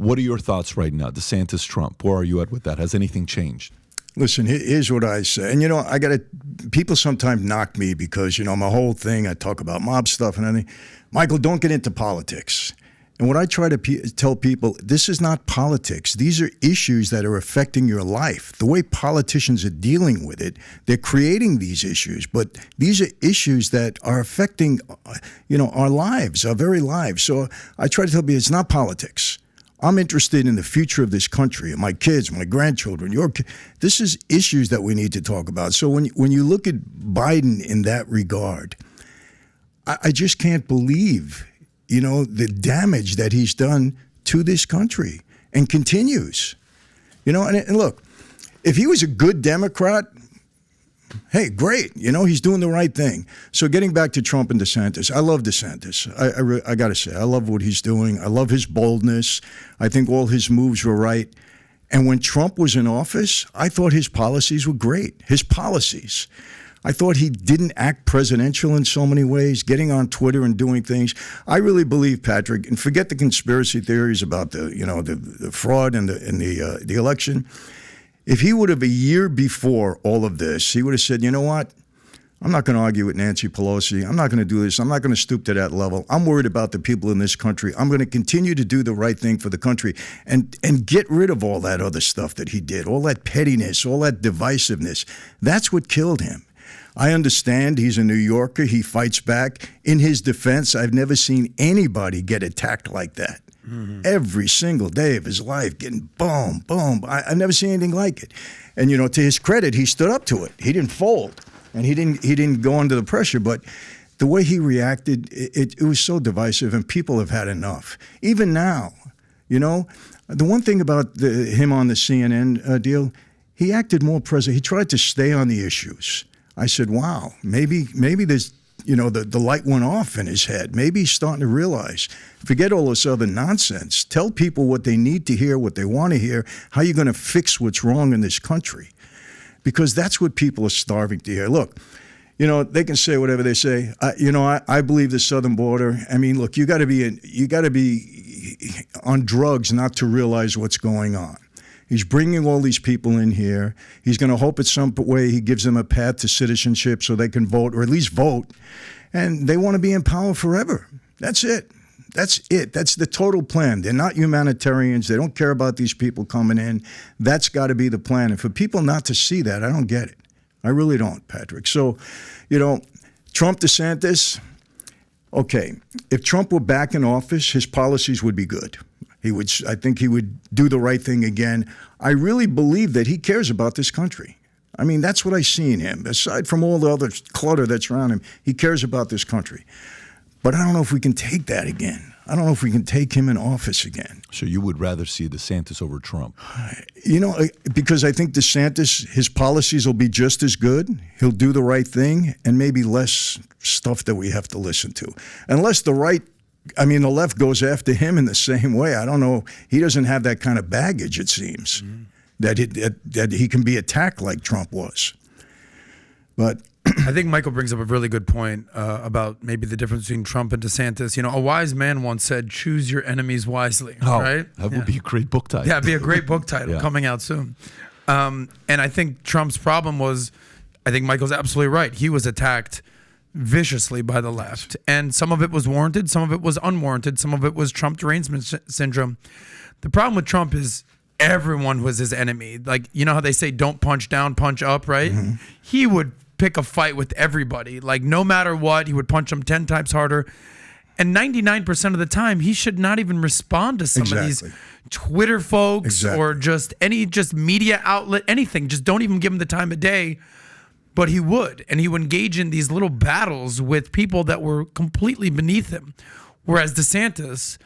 What are your thoughts right now? DeSantis, Trump, where are you at with that? Has anything changed? Listen, here's what I say. And, people sometimes knock me because, my whole thing, I talk about mob stuff and everything. Michael, don't get into politics. And what I try to tell people, this is not politics. These are issues that are affecting your life. The way politicians are dealing with it, they're creating these issues. But these are issues that are affecting, our lives, our very lives. So I try to tell people it's not politics. I'm interested in the future of this country, my kids, my grandchildren, your kids. This is issues that we need to talk about. So when you look at Biden in that regard, I just can't believe, the damage that he's done to this country and continues. And look, if he was a good Democrat, hey, great. He's doing the right thing. So getting back to Trump and DeSantis, I love DeSantis. I got to say, I love what he's doing. I love his boldness. I think all his moves were right. And when Trump was in office, I thought his policies were great. His policies. I thought he didn't act presidential in so many ways, getting on Twitter and doing things. I really believe, Patrick, and forget the conspiracy theories about the fraud and the election. If he would have, a year before all of this, he would have said, you know what? I'm not going to argue with Nancy Pelosi. I'm not going to do this. I'm not going to stoop to that level. I'm worried about the people in this country. I'm going to continue to do the right thing for the country and get rid of all that other stuff that he did, all that pettiness, all that divisiveness. That's what killed him. I understand he's a New Yorker. He fights back. In his defense, I've never seen anybody get attacked like that. Mm-hmm. Every single day of his life, getting boom, boom. I've never seen anything like it. And, to his credit, he stood up to it. He didn't fold, and he didn't go under the pressure. But the way he reacted, it was so divisive, and people have had enough. Even now, the one thing about him on the CNN deal, he acted more present. He tried to stay on the issues. I said, wow, maybe there's, the light went off in his head. Maybe he's starting to realize, forget all this other nonsense. Tell people what they need to hear, what they want to hear, how you're going to fix what's wrong in this country. Because that's what people are starving to hear. Look, they can say whatever they say. I believe the southern border. I mean, look, you got to be on drugs not to realize what's going on. He's bringing all these people in here. He's going to hope at some way he gives them a path to citizenship so they can vote, or at least vote. And they want to be in power forever. That's it. That's it. That's the total plan. They're not humanitarians. They don't care about these people coming in. That's got to be the plan. And for people not to see that, I don't get it. I really don't, Patrick. So, Trump, DeSantis, okay, if Trump were back in office, his policies would be good. I think he would do the right thing again. I really believe that he cares about this country. I mean, that's what I see in him. Aside from all the other clutter that's around him, he cares about this country. But I don't know if we can take that again. I don't know if we can take him in office again. So you would rather see DeSantis over Trump? Because I think DeSantis, his policies will be just as good. He'll do the right thing and maybe less stuff that we have to listen to. Unless the left goes after him in the same way. I don't know. He doesn't have that kind of baggage, it seems, that he can be attacked like Trump was. But I think Michael brings up a really good point about maybe the difference between Trump and DeSantis. A wise man once said, choose your enemies wisely, right? That would be a great book title. Yeah, it'd be a great book title coming out soon. And I think Trump's problem was, I think Michael's absolutely right. He was attacked viciously by the left, and some of it was warranted, some of it was unwarranted, some of it was Trump derangement syndrome. The problem with Trump is everyone was his enemy. Like, how they say don't punch down, punch up, right? Mm-hmm. He would pick a fight with everybody. Like, no matter what, he would punch them 10 times harder. And 99% of the time, he should not even respond to some of these Twitter folks or just any media outlet, anything. Just don't even give him the time of day. But he would, and he would engage in these little battles with people that were completely beneath him. Whereas DeSantis,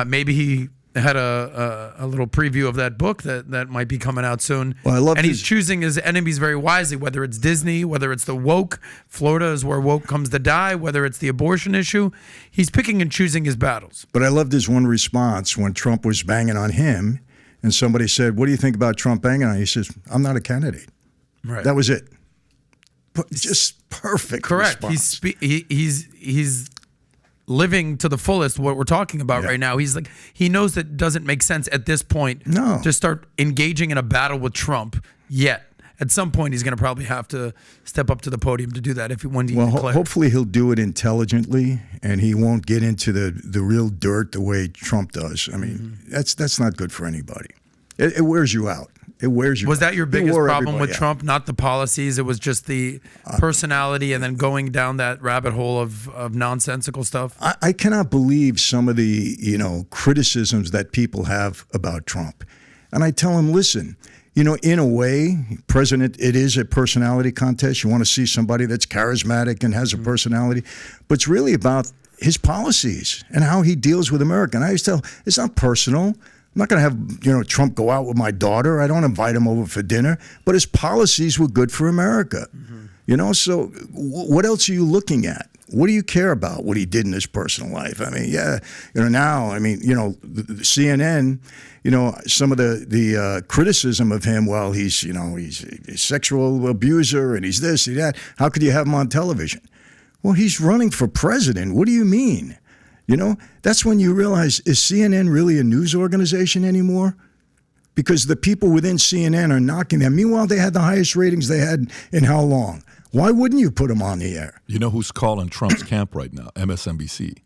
maybe he had a little preview of that book that might be coming out soon. Well, I love and he's choosing his enemies very wisely, whether it's Disney, whether it's the woke. Florida is where woke comes to die, whether it's the abortion issue. He's picking and choosing his battles. But I loved his one response when Trump was banging on him, and somebody said, what do you think about Trump banging on you? He says, I'm not a candidate. Right. That was it. Just perfect. Correct. Response. He's living to the fullest what we're talking about right now. He's like, he knows that it doesn't make sense at this point to start engaging in a battle with Trump yet. At some point, he's going to probably have to step up to the podium to do that when he declares. Hopefully he'll do it intelligently, and he won't get into the real dirt the way Trump does. I mean, that's not good for anybody. It wears you out. It wears you out. Was that your biggest problem with Trump? Not the policies. It was just the personality and then going down that rabbit hole of nonsensical stuff? I cannot believe some of the criticisms that people have about Trump. And I tell him, listen, in a way, President, it is a personality contest. You want to see somebody that's charismatic and has a personality. But it's really about his policies and how he deals with America. And I always tell, it's not personal. I'm not going to have Trump go out with my daughter. I don't invite him over for dinner. But his policies were good for America. So what else are you looking at? What do you care about what he did in his personal life? I mean, now, CNN, some of the criticism of him, well, he's a sexual abuser and he's this, he's that. How could you have him on television? Well, he's running for president. What do you mean? That's when you realize, is CNN really a news organization anymore? Because the people within CNN are knocking them. Meanwhile, they had the highest ratings they had in how long? Why wouldn't you put them on the air? You know who's calling Trump's camp right now? MSNBC.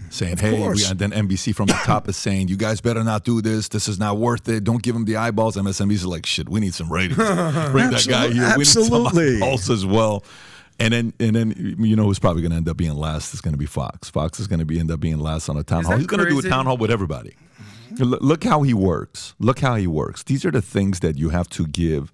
Saying, and then NBC from the top is saying, you guys better not do this. This is not worth it. Don't give him the eyeballs. MSNBC is like, shit, we need some ratings. Bring that guy here. We need some eyeballs as well. And then who's probably going to end up being last is going to be Fox. Fox is going to end up being last on a town hall. He's going to do a town hall with everybody. Look how he works. These are the things that you have to give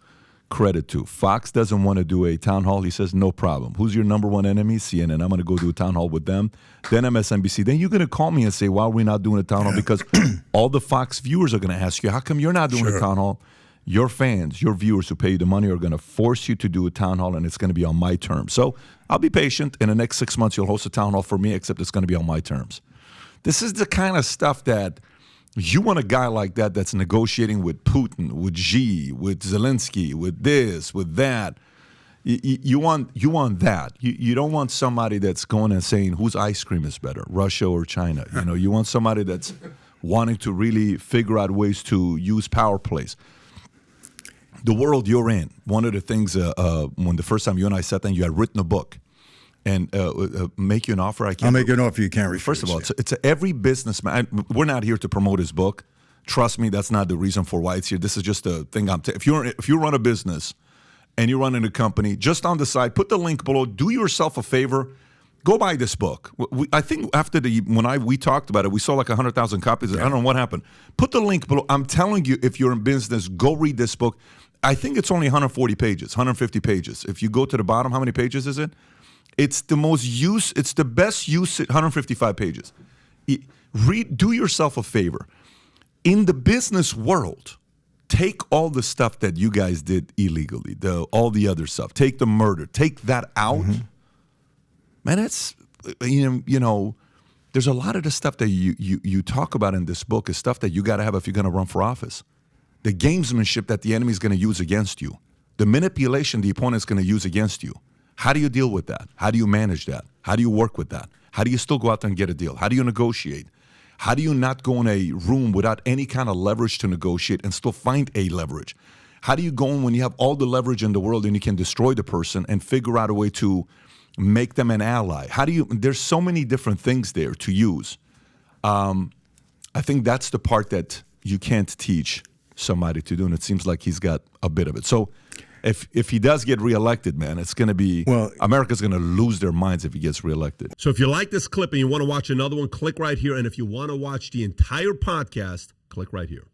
credit to. Fox doesn't want to do a town hall. He says, no problem. Who's your number one enemy? CNN. I'm going to go do a town hall with them. Then MSNBC. Then you're going to call me and say, why are we not doing a town hall? Because all the Fox viewers are going to ask you, how come you're not doing a town hall? Your fans, your viewers who pay you the money are going to force you to do a town hall, and it's going to be on my terms. So I'll be patient. In the next 6 months, you'll host a town hall for me, except it's going to be on my terms. This is the kind of stuff that you want a guy like that that's negotiating with Putin, with Xi, with Zelensky, with this, with that. You want that. You don't want somebody that's going and saying whose ice cream is better, Russia or China. You want somebody that's wanting to really figure out ways to use power plays. The world you're in, one of the things when the first time you and I sat down, you had written a book. And make you an offer. I'll make you an offer you can't refuse. First of all, it's every businessman. We're not here to promote his book. Trust me, that's not the reason for why it's here. This is just a thing. If you run a business and you're running a company, just on the side, put the link below. Do yourself a favor. Go buy this book. I think after we talked about it, we saw like 100,000 copies. I don't know what happened. Put the link below. I'm telling you, if you're in business, go read this book. I think it's only 140 pages, 150 pages. If you go to the bottom, how many pages is it? It's the best use, 155 pages. Do yourself a favor. In the business world, take all the stuff that you guys did illegally, all the other stuff. Take the murder. Take that out. Man, it's, there's a lot of the stuff that you talk about in this book is stuff that you got to have if you're going to run for office. The gamesmanship that the enemy is going to use against you. The manipulation the opponent is going to use against you. How do you deal with that? How do you manage that? How do you work with that? How do you still go out there and get a deal? How do you negotiate? How do you not go in a room without any kind of leverage to negotiate and still find a leverage? How do you go in when you have all the leverage in the world and you can destroy the person and figure out a way to make them an ally? There's so many different things there to use. I think that's the part that you can't teach somebody to do, and it seems like he's got a bit of it. So if he does get reelected, man, it's going to be, America's going to lose their minds if he gets reelected. So if you like this clip and you want to watch another one, click right here. And if you want to watch the entire podcast, click right here.